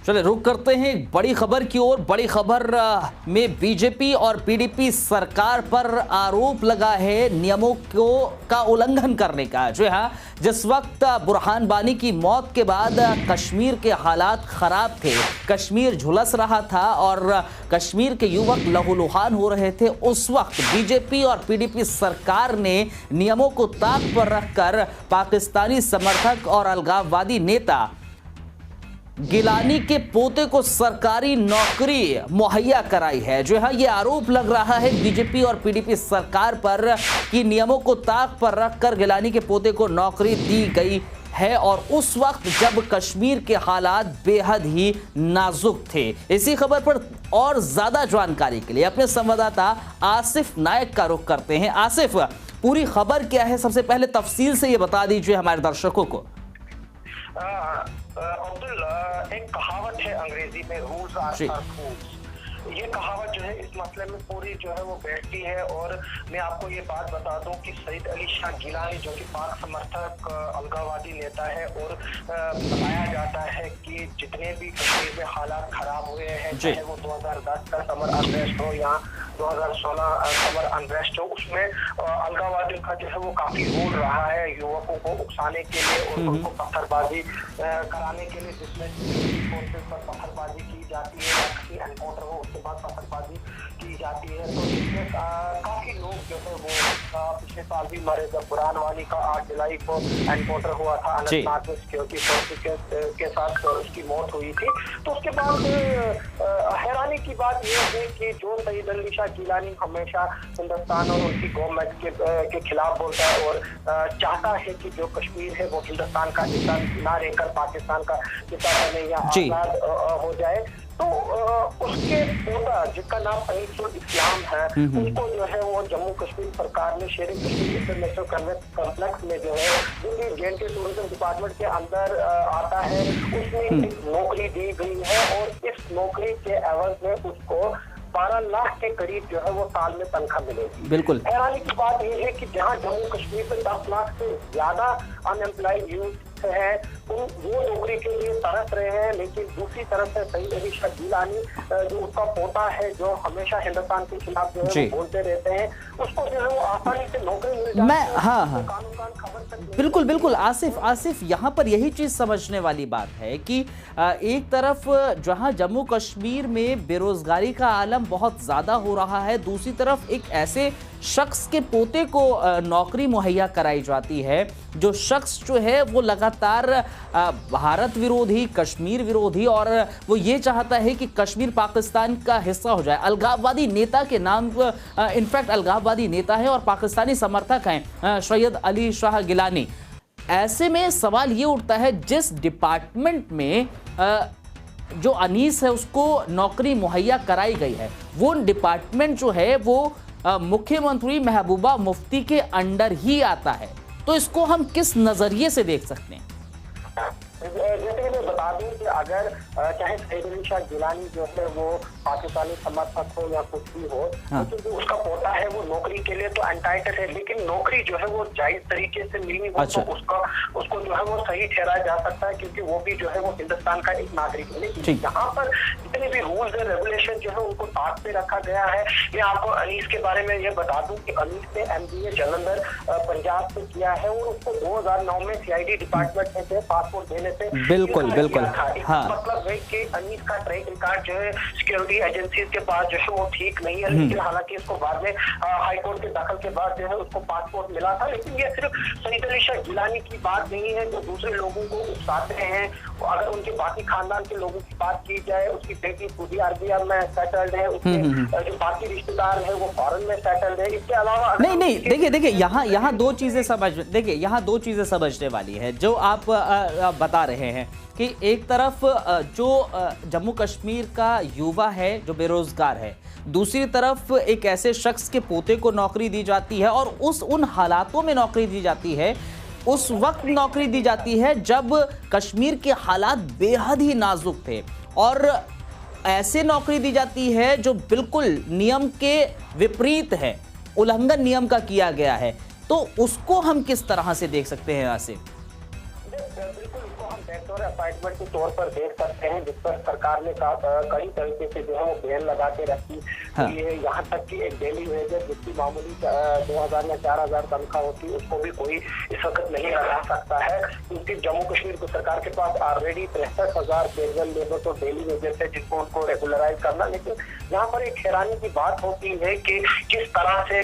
चले रुक करते हैं एक बड़ी खबर की ओर। बड़ी खबर में बीजेपी और पीडीपी सरकार पर आरोप लगा है नियमों का उल्लंघन करने का। जो है, जिस वक्त बुरहान वानी की मौत के बाद कश्मीर के हालात खराब थे, कश्मीर झुलस रहा था और कश्मीर के युवक लहूलुहान हो रहे थे, उस वक्त बीजेपी और पीडीपी सरकार ने नियमों को ताक पर रखकर पाकिस्तानी समर्थक और अलगाववादी नेता गिलानी के पोते को सरकारी नौकरी मुहैया कराई है। जो है, ये आरोप लग रहा है बीजेपी और पीडीपी सरकार पर कि नियमों को ताक पर रखकर गिलानी के पोते को नौकरी दी गई है, और उस वक्त जब कश्मीर के हालात बेहद ही नाजुक थे। इसी खबर पर और ज्यादा जानकारी के लिए अपने संवाददाता आसिफ नायक का रुख करते हैं। आसिफ, पूरी खबर क्या है? सबसे पहले तफसील से ये बता दीजिए हमारे दर्शकों को। अब्दुल, एक कहावत है अंग्रेजी में, रूल्स आर फूल्स। ये कहावत जो है इस मसले में पूरी जो है वो बैठती है। और मैं आपको ये बात बता दूं कि सईद अली शाह गिलानी जो कि पाक समर्थक अलगाववादी नेता है, और बताया जाता है कि जितने भी कश्मीर में हालात खराब हुए हैं, चाहे वो 2010 का समर अनरेस्ट हो या 2016 समर अनरेस्ट हो, उसमें अलगाववादियों का जो है वो काफी रोल रहा है युवकों को उकसाने के लिए और उनको पत्थरबाजी कराने के लिए, जिसमें फोर्सेस पर पत्थरबाजी की जाती है, किसी एनकाउंटर हो उसके बाद पत्थरबाजी की जाती है। तो इसमें काफी लोग जो है वो पिछले साल भी मरे जब बुरहान वानी का 8 जुलाई को एनकाउंटर हुआ था अनंतनाग में सिक्योरिटी फोर्सेस के साथ, उसकी मौत हुई थी। तो उसके बाद हैरानी की बात यह है कि जो सईद अली शाह गिलानी हमेशा हिंदुस्तान और उनकी गवर्नमेंट के खिलाफ बोलता है और चाहता है कि जो कश्मीर है वो हिंदुस्तान का हिस्सा ना रहकर पाकिस्तान का हिस्सा बने या आजाद हो जाए, तो उसके पोता जिसका नाम अनीसुल इस्लाम है, उनको जो है वो जम्मू कश्मीर सरकार ने शेर कश्मीर इंटरनेशनल कॉम्प्लेक्स में जो है, जो कि जे&के टूरिज्म डिपार्टमेंट के अंदर आता है, उसमें एक नौकरी दी गई है। और इस नौकरी के एवज में उसको 12 लाख के करीब जो है वो साल में तनख्वाह मिलेगी। बिल्कुल हैरानी की बात यह है कि जहां जम्मू कश्मीर में 10 लाख से ज्यादा अनएम्प्लॉयड यूथ है, वो नौकरी के लिए तरस रहे हैं, लेकिन दूसरी तरफ से सईद अली शाह गिलानी जो उसका पोता है, जो हमेशा हिंदुस्तान के खिलाफ जो है बोलते रहते हैं, उसको जो है वो आसानी से नौकरी मिल जाती है। हाँ, बिल्कुल बिल्कुल आसिफ, यहाँ पर यही चीज समझने वाली बात है कि एक तरफ जहाँ जम्मू कश्मीर में बेरोजगारी का आलम बहुत ज्यादा हो रहा है, दूसरी तरफ एक ऐसे शख्स के पोते को नौकरी मुहैया कराई जाती है जो शख्स जो है वो लगातार भारत विरोधी, कश्मीर विरोधी, और वो ये चाहता है कि कश्मीर पाकिस्तान का हिस्सा हो जाए। अलगाववादी नेता के नाम, इनफैक्ट अलगाववादी नेता है और पाकिस्तानी समर्थक हैं सैयद अली शाह गिलानी। ऐसे में सवाल ये उठता है, जिस डिपार्टमेंट में जो अनीस है उसको नौकरी मुहैया कराई गई है, वो डिपार्टमेंट जो है वो मुख्यमंत्री महबूबा मुफ्ती के अंडर ही आता है। तो इसको हम किस नजरिए से देख सकते हैं? जैसे मैं बता दूं कि अगर चाहे सईद अली शाह गिलानी जो है वो पाकिस्तानी समर्थक हो या कुछ भी हो, लेकिन जो उसका पोता है वो नौकरी के लिए तो एंटाइटल है, लेकिन नौकरी जो है वो जायज तरीके से मिली हो तो उसको जो है वो सही ठहराया जा सकता है, क्योंकि वो भी जो है वो हिंदुस्तान का एक नागरिक है। लेकिन यहाँ पर जितने भी रूल्स एंड रेगुलेशन जो है उनको ताक पे रखा गया है। मैं आपको अनीस के बारे में ये बता दूं कि अनीस ने MBA जालंधर पंजाब से किया है और उसको 2009 में CID डिपार्टमेंट में पासपोर्ट देने से बिल्कुल हाँ, मतलब है कि अनीस का ट्रैक रिकॉर्ड जो है सिक्योरिटी एजेंसी के पास जो है वो ठीक नहीं है, लेकिन हालांकि इसको बाद में हाई कोर्ट के दखल के बाद जो है उसको पासपोर्ट मिला था। लेकिन ये सिर्फ सईद अली शाह गिलानी की बात नहीं है जो दूसरे लोगों को उकसाते हैं। अगर उनके बाकी खानदान के लोगों की बात की जाए, उसकी बेटी सऊदी अरबिया में सेटल्ड है, उसके जो बाकी रिश्तेदार है वो फॉरेन में सेटल्ड है। इसके अलावा नहीं देखिए यहाँ दो चीजें समझने वाली है जो आप बता रहे हैं कि एक तरफ जो जम्मू कश्मीर का युवा है जो बेरोजगार है, दूसरी तरफ एक ऐसे शख्स के पोते को नौकरी दी जाती है और उन हालातों में नौकरी दी जाती है, उस वक्त नौकरी दी जाती है जब कश्मीर के हालात बेहद ही नाजुक थे, और ऐसे नौकरी दी जाती है जो बिल्कुल नियम के विपरीत है, उल्लंघन नियम का किया गया है। तो उसको हम किस तरह से देख सकते हैं? यहाँ से बिल्कुल इसको हम बैकडोर अपॉइंटमेंट के तौर पर देख सकते हैं, जिस पर सरकार ने कई तरीके से जो है वो बैन लगा के रखी। हाँ। ये यहाँ तक कि एक डेली वेजर जिसकी मामूली 2000 या 4000 तनख्वाह होती है, उसको भी कोई इस वक्त नहीं लगा सकता है, क्योंकि जम्मू कश्मीर को सरकार के पास ऑलरेडी 63,000 कैजुअल लेबर तो डेली वेजर है जिनको उनको रेगुलराइज करना। लेकिन यहाँ पर एक हैरानी की बात होती है कि किस तरह से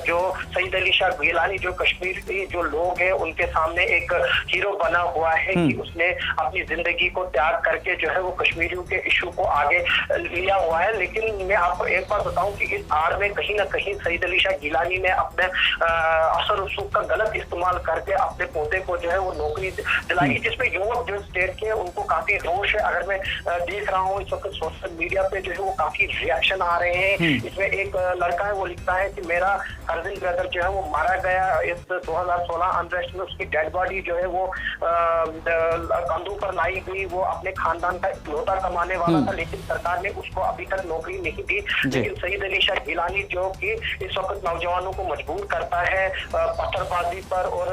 जो सईद अली शाह गिलानी जो कश्मीर के जो लोग हैं उनके सामने एक हीरो बना हुआ है कि उसने अपनी जिंदगी को त्याग करके जो है वो कश्मीरियों के इशू को आगे लिया हुआ है। लेकिन मैं आपको एक बात बताऊं कि इस आड़ में कहीं ना कहीं सईद अली शाह गिलानी ने अपने असर रसूख का गलत इस्तेमाल करके अपने पोते को जो है वो नौकरी दिलाई, जिसमें युवक जो स्टेट के उनको काफी रोष है। अगर मैं देख रहा हूँ इस वक्त सोशल मीडिया पे जो है वो काफी रिएक्शन आ रहे हैं। इसमें एक लड़का है वो लिखता है कि मेरा कजिन ब्रदर जो है वो मारा गया इस 2016 अनरेस्ट में, उसकी डेड बॉडी जो है वो कंधों पर लाई गई, वो अपने खानदान का इकलौता कमाने वाला था, लेकिन सरकार ने उसको अभी तक नौकरी नहीं दी। लेकिन सईद अली शाह गिलानी जो कि इस वक्त नौजवानों को मजबूर करता है पत्थरबाजी पर और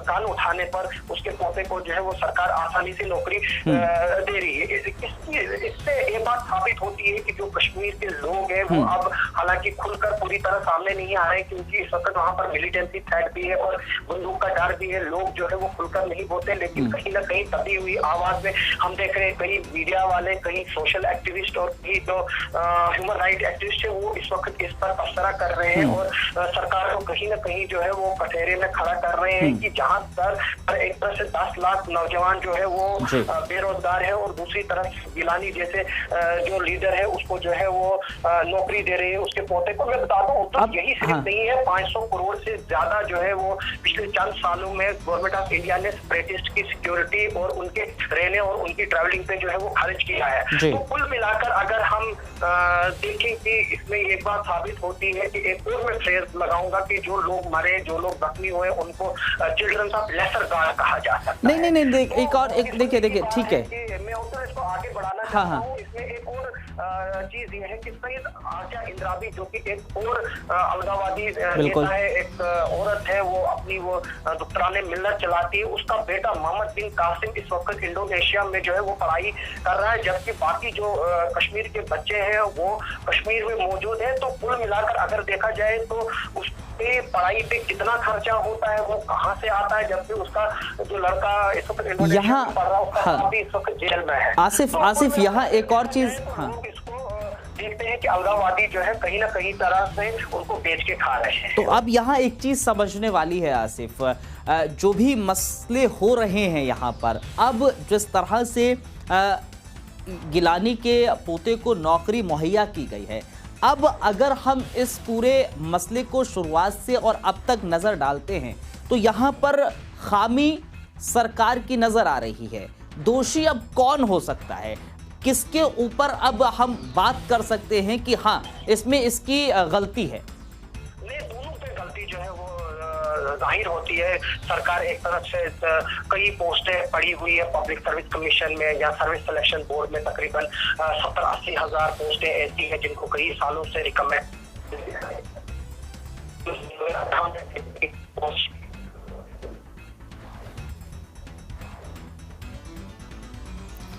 गन उठाने पर, उसके पोते को जो है वो सरकार आसानी से नौकरी दे रही है। इससे ये बात साबित होती है कि जो कश्मीर के लोग हैं वो अब हालांकि खुलकर पूरी तरह सामने नहीं आ रहे, क्योंकि इस वक्त वहां पर मिलिटेंसी थ्रेट भी है और बंदूक का डर भी है। लोग जो है वो खुलकर नहीं बोलते, लेकिन कहीं ना कहीं दबी हुई आवाज में हम देख रहे हैं कई मीडिया वाले, कई सोशल एक्टिविस्ट और कई जो ह्यूमन राइट एक्टिविस्ट है वो इस वक्त इस पर तबसरा कर रहे हैं और सरकार को कहीं ना कहीं जो है वो कटहरे में खड़ा कर रहे हैं कि जहां पर एक तरह से 10 लाख नौजवान जो है वो बेरोजगार है और दूसरी तरफ गिलानी जैसे जो लीडर है उसको जो है वो नौकरी दे रहे हैं उसके पोते को। मैं बताता हूँ तो यही सिर्फ नहीं है, 500 करोड़ से ज्यादा जो है वो पिछले चंद सालों में गवर्नमेंट ऑफ इंडिया ने सेपरेटिस्ट की सिक्योरिटी और उनके रहने और उनकी ट्रैवलिंग पे जो है वो खर्च किया है। तो कुल मिलाकर अगर हम देखें कि इसमें एक बात साबित होती है कि एक और मैं फ्रेज लगाऊंगा कि जो लोग मरे, जो लोग जख्मी हुए उनको चिल्ड्रंस ऑफ लेसर गॉड कहा जा सकता है। नहीं एक और एक देखिए ठीक है, मैं और इसको आगे बढ़ाना चाहता हूँ। इसमें एक और चीज ये है कि सईद आसिया इंद्राबी जो कि एक और अलगावादी नेता है, एक औरत है, वो अपनी वो दुक्तराने मिल्लत चलाती है, उसका बेटा मोहम्मद बिन कासिम इस वक्त इंडोनेशिया में जो है वो पढ़ाई कर रहा है, जबकि बाकी जो कश्मीर के बच्चे हैं वो कश्मीर में मौजूद है। तो कुल मिलाकर अगर देखा जाए तो उस पढ़ाई पे कितना खर्चा होता है, वो कहाँ से आता है, जबकि उसका जो लड़का इस वक्त इंडोनेशिया में पढ़ रहा है उसका अभी इस वक्त जेल में है। आसिफ यहाँ एक और चीज इसको देखते हैं कि अलगाववादी जो है कहीं ना कहीं तरह से उनको बेच के खा रहे हैं। तो अब यहाँ एक चीज समझने वाली है आसिफ, जो भी मसले हो रहे हैं यहाँ पर, अब जिस तरह से गिलानी के पोते को नौकरी मुहैया की गई है, अब अगर हम इस पूरे मसले को शुरुआत से और अब तक नज़र डालते हैं तो यहाँ पर खामी सरकार की नज़र आ रही है। दोषी अब कौन हो सकता है, किसके ऊपर अब हम बात कर सकते हैं कि हाँ इसमें इसकी गलती है? दोनों पे गलती जो है वो जाहिर होती है। सरकार एक तरफ से कई पोस्टें पड़ी हुई है पब्लिक सर्विस कमीशन में या सर्विस सिलेक्शन बोर्ड में, तकरीबन 70-80 हज़ार पोस्टें ऐसी हैं जिनको कई सालों से रिकमेंड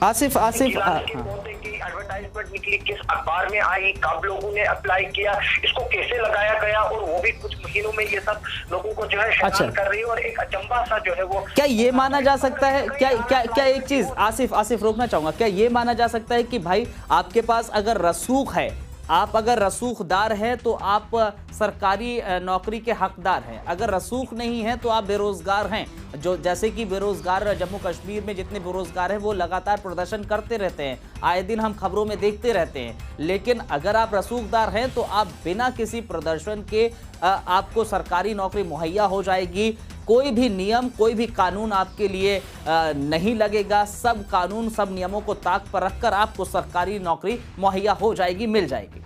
आसिफ एडवर्टाइजमेंट निकली, किस अखबार में आई, कब लोगों ने अप्लाई किया, इसको कैसे लगाया गया, और वो भी कुछ महीनों में ये सब लोगों को जो है हैरान कर रही है और एक अचंभा सा जो है वो। क्या ये माना जा सकता है, क्या एक चीज आसिफ रोकना चाहूंगा, क्या ये माना जा सकता है कि भाई आपके पास अगर रसूख है, आप अगर रसूखदार हैं तो आप सरकारी नौकरी के हकदार हैं, अगर रसूख नहीं है तो आप बेरोजगार हैं, जो जैसे कि बेरोजगार जम्मू कश्मीर में जितने बेरोजगार हैं वो लगातार प्रदर्शन करते रहते हैं, आए दिन हम खबरों में देखते रहते हैं। लेकिन अगर आप रसूखदार हैं तो आप बिना किसी प्रदर्शन के आपको सरकारी नौकरी मुहैया हो जाएगी। कोई भी नियम, कोई भी कानून आपके लिए नहीं लगेगा, सब कानून, सब नियमों को ताक पर रखकर आपको सरकारी नौकरी मुहैया हो जाएगी, मिल जाएगी।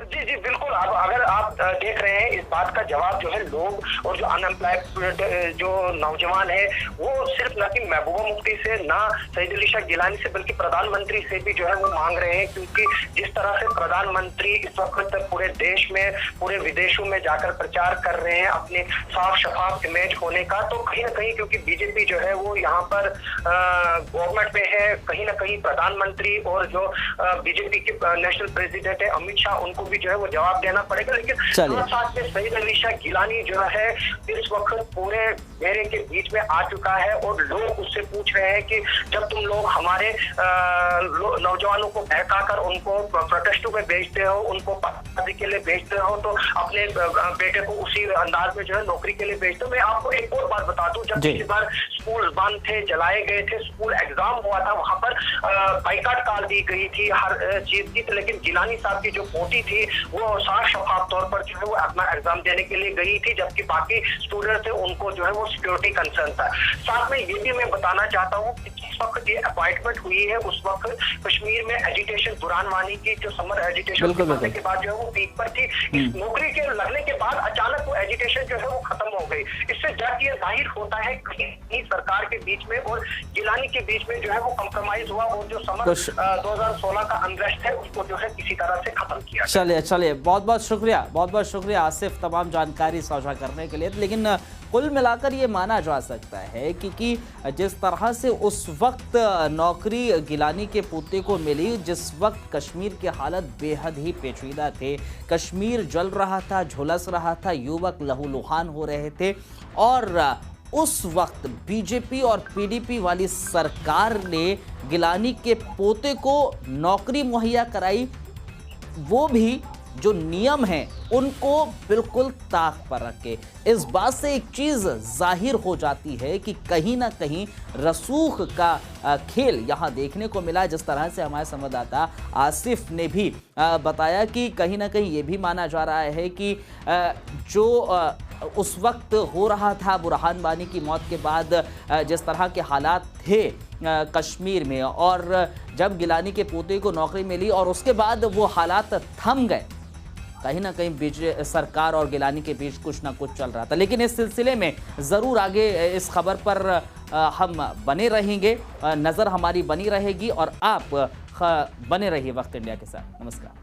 जी जी बिल्कुल। अब अगर आप देख रहे हैं, इस बात का जवाब जो है लोग और जो अनएम्प्लॉयड जो नौजवान है वो सिर्फ न कि महबूबा मुफ्ती से, ना सईद अली शाह गिलानी से, बल्कि प्रधानमंत्री से भी जो है वो मांग रहे हैं। क्योंकि जिस तरह से प्रधानमंत्री इस वक्त पूरे देश में, पूरे विदेशों में जाकर प्रचार कर रहे हैं अपने साफ शफाफ इमेज होने का, तो कहीं ना कहीं क्योंकि बीजेपी जो है वो यहाँ पर गवर्नमेंट में है, कहीं ना कहीं प्रधानमंत्री और जो बीजेपी के नेशनल प्रेसिडेंट है अमित शाह, उनको भी जो है वो जवाब देना पड़ेगा। लेकिन साथ में सईद अली शाह गिलानी जो है इस वक्त पूरे घेरे के बीच में आ चुका है और लोग उससे पूछ रहे हैं कि जब तुम लोग हमारे नौजवानों को बहकाकर उनको प्रोटेस्टों में भेजते हो, उनको पढ़ाई के लिए भेजते हो, तो अपने बेटे को उसी अंदाज में जो है नौकरी के लिए भेजते हो। मैं आपको एक और बात बता दूं, जब पिछली बार स्कूल बंद थे, जलाए गए थे, स्कूल एग्जाम हुआ था, वहां पर बाइकाट काल दी गई थी हर चीज की, लेकिन गिलानी साहब की जो पोती थी वो साफ शफाफ तौर पर जो है वो अपना एग्जाम देने के लिए गई थी, जबकि बाकी स्टूडेंट थे उनको जो है वो सिक्योरिटी कंसर्न था। साथ में ये भी मैं बताना चाहता हूँ कि जिस वक्त ये अपॉइंटमेंट हुई है उस वक्त कश्मीर में एजिटेशन, बुरहान वानी की जो समर एजिटेशन करने के बाद जो है वो पीक पर थी। इस नौकरी के लगने के बाद अचानक वो एजिटेशन जो है वो खत्म हो गई। इससे जब ये जाहिर होता है कहीं सरकार के बीच में और गिलानी के बीच में जो है वो कंप्रोमाइज हुआ और जो समर 2016 का अनरेस्ट है उसको जो है किसी तरह से खत्म किया। चलिए बहुत बहुत शुक्रिया आसिफ तमाम जानकारी साझा करने के लिए। लेकिन कुल मिलाकर ये माना जा सकता है कि जिस तरह से उस वक्त नौकरी गिलानी के पोते को मिली, जिस वक्त कश्मीर के हालत बेहद ही पेचीदा थे, कश्मीर जल रहा था, झुलस रहा था, युवक लहूलुहान हो रहे थे, और उस वक्त बीजेपी और पीडीपी वाली सरकार ने गिलानी के पोते को नौकरी मुहैया कराई, वो भी जो नियम हैं उनको बिल्कुल ताक पर रख के। इस बात से एक चीज़ जाहिर हो जाती है कि कहीं ना कहीं रसूख का खेल यहाँ देखने को मिला। जिस तरह से हमारे संवाददाता आसिफ ने भी बताया कि कहीं ना कहीं ये भी माना जा रहा है कि जो उस वक्त हो रहा था बुरहान वानी की मौत के बाद जिस तरह के हालात थे कश्मीर में, और जब गिलानी के पोते को नौकरी मिली और उसके बाद वो हालात थम गए, कहीं ना कहीं बीच सरकार और गिलानी के बीच कुछ ना कुछ चल रहा था। लेकिन इस सिलसिले में ज़रूर आगे इस खबर पर हम बने रहेंगे, नज़र हमारी बनी रहेगी और आप बने रहिए वक्त इंडिया के साथ। नमस्कार।